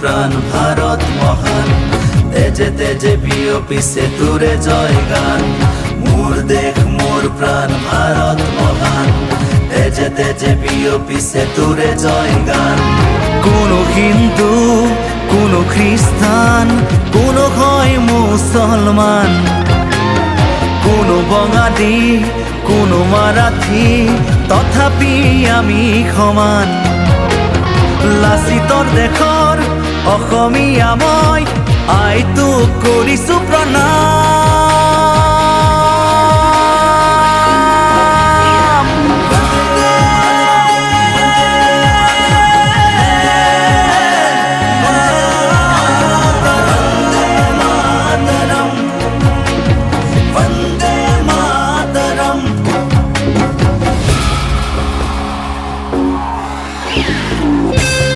প্রাণ ভারত মহান, তেজে তেজে বিয়পিছে তুরে জয় গান। মোর দেশ মোর প্রাণ ভারত মহান, তেজে তেজে বিয়পিছে তুরে জয় গান। কোনো হিন্দু, কোনো খ্রিস্টান, কোনো হয় মুসলমান, কোনো বঙালী, কোনো মারাঠী, তথাপি আমি সমান। লাচিতৰ দেশৰ অসমীয়া মই, আইতো কৰিছো প্ৰণাম।